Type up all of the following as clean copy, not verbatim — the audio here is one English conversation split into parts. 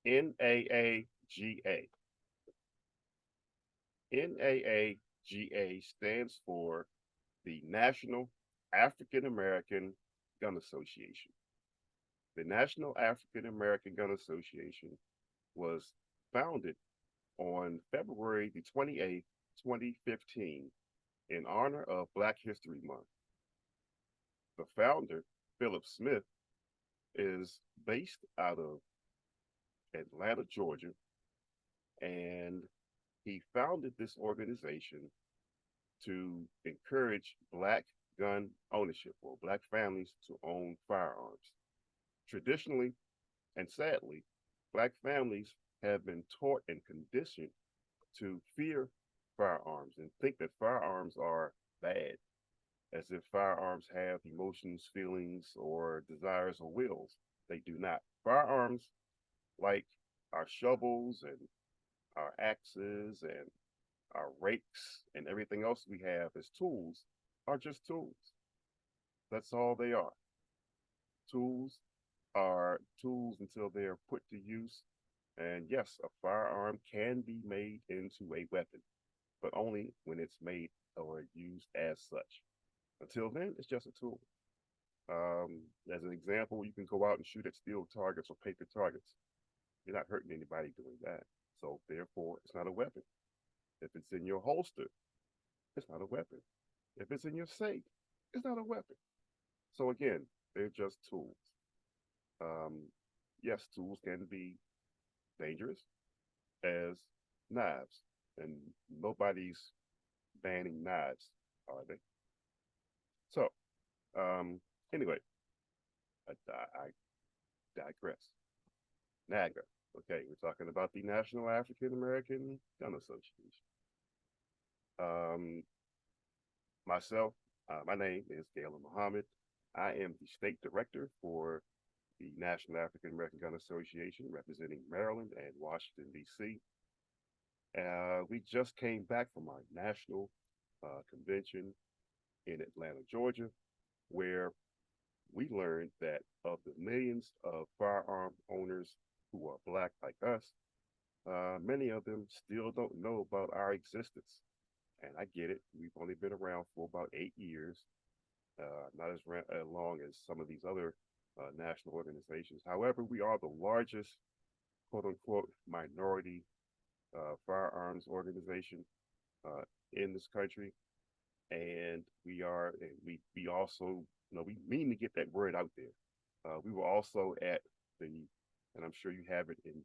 NAAGA. NAAGA stands for the National African American Gun Association. The National African American Gun Association was founded on February the 28th, 2015, in honor of Black History Month. The founder, Philip Smith, is based out of Atlanta, Georgia, and he founded this organization to encourage Black gun ownership or Black families to own firearms. Traditionally and sadly, Black families have been taught and conditioned to fear firearms and think that firearms are bad, as if firearms have emotions, feelings, or desires or wills. They do not. Firearms, like our shovels and our axes and our rakes and everything else we have as tools, are just tools. That's all they are. Tools are tools until they are put to use. And yes, a firearm can be made into a weapon, but only when it's made or used as such. Until then, it's just a tool. As an example, you can go out and shoot at steel targets or paper targets. You're not hurting anybody doing that. So therefore, it's not a weapon. If it's in your holster, it's not a weapon. If it's in your safe, it's not a weapon. So again, they're just tools. Um, yes, tools can be dangerous as knives, and nobody's banning knives, are they? So, um, anyway, I digress. NAAGA. Okay, we're talking about the National African American Gun Association. Um, myself, my name is Galen Muhammad. I am the state director for the National African American Gun Association, representing Maryland and Washington, D.C. We just came back from our national convention in Atlanta, Georgia, where we learned that of the millions of firearm owners who are Black like us, many of them still don't know about our existence. And I get it. We've only been around for about 8 years, not as long as some of these other national organizations. However, we are the largest, quote unquote, minority firearms organization in this country. And we also, we mean to get that word out there. We were also at the, and I'm sure you have it in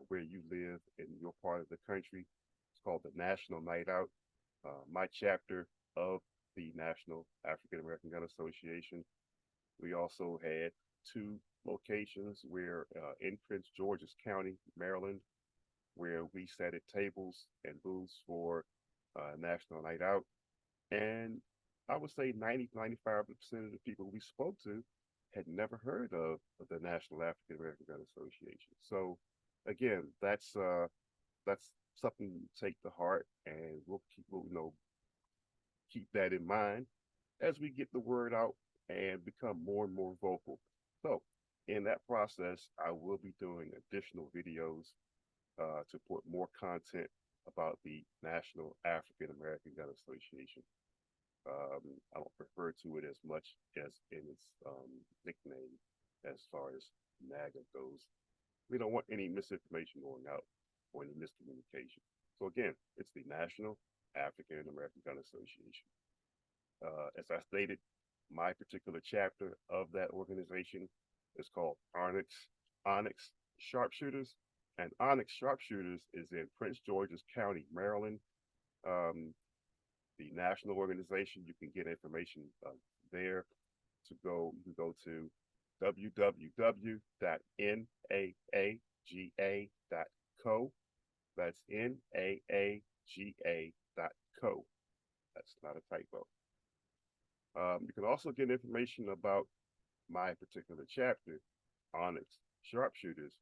where you live in your part of the country. It's called the National Night Out. My chapter of the National African American Gun Association. We also had two locations where in Prince George's County, Maryland, where we sat at tables and booths for National Night Out. And I would say 90, 95% of the people we spoke to had never heard of the National African American Gun Association. So again, that's something to take to heart, and we'll keep that in mind as we get the word out and become more and more vocal. So in that process, I will be doing additional videos to put more content about the National African American Gun Association. I don't refer to it as much as in its nickname as far as NAAGA goes. We don't want any misinformation going out or any miscommunication. So again, it's the National African American Gun Association. As I stated, my particular chapter of that organization is called Onyx Sharpshooters, and Onyx Sharpshooters is in Prince George's County, Maryland. Um, the national organization, you can get information there. You can go to www.naaga.co. That's naaga.co. That's not a typo. You can also get information about my particular chapter, Onyx Sharpshooters,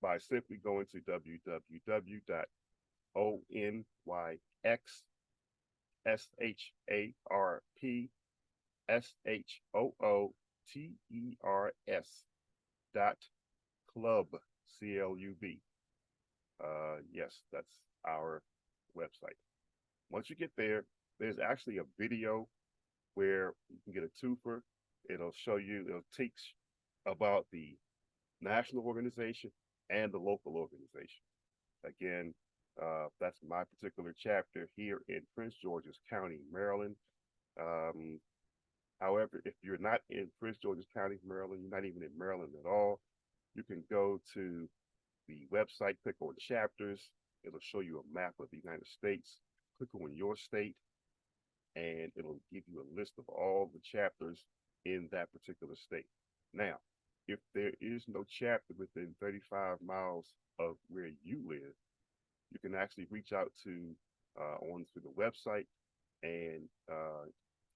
by simply going to www.onyxsharpshooters dot club, CLUB. Yes, that's our website. Once you get there, there's actually a video where you can get a twofer. It'll show you, it'll teach about the national organization and the local organization. Again, that's my particular chapter here in Prince George's County, Maryland. Um, However, if you're not in Prince George's County, Maryland, you're not even in Maryland at all, you can go to the website, click on chapters. It'll show you a map of the United States. Click on your state, and it'll give you a list of all the chapters in that particular state. Now, if there is no chapter within 35 miles of where you live, you can actually reach out to onto the website and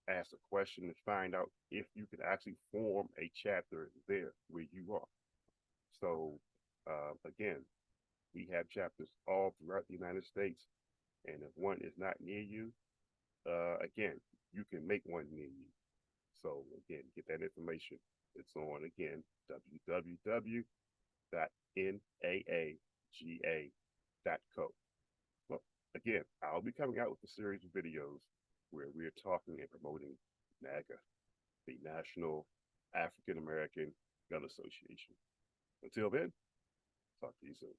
ask a question and find out if you can actually form a chapter there where you are. So again, we have chapters all throughout the United States, and if one is not near you, again, you can make one near you. So again, get that information. It's on again www.naaga.co. Well, again, I'll be coming out with a series of videos where we're talking and promoting NAAGA, the National African American Gun Association. Until then, talk to you soon.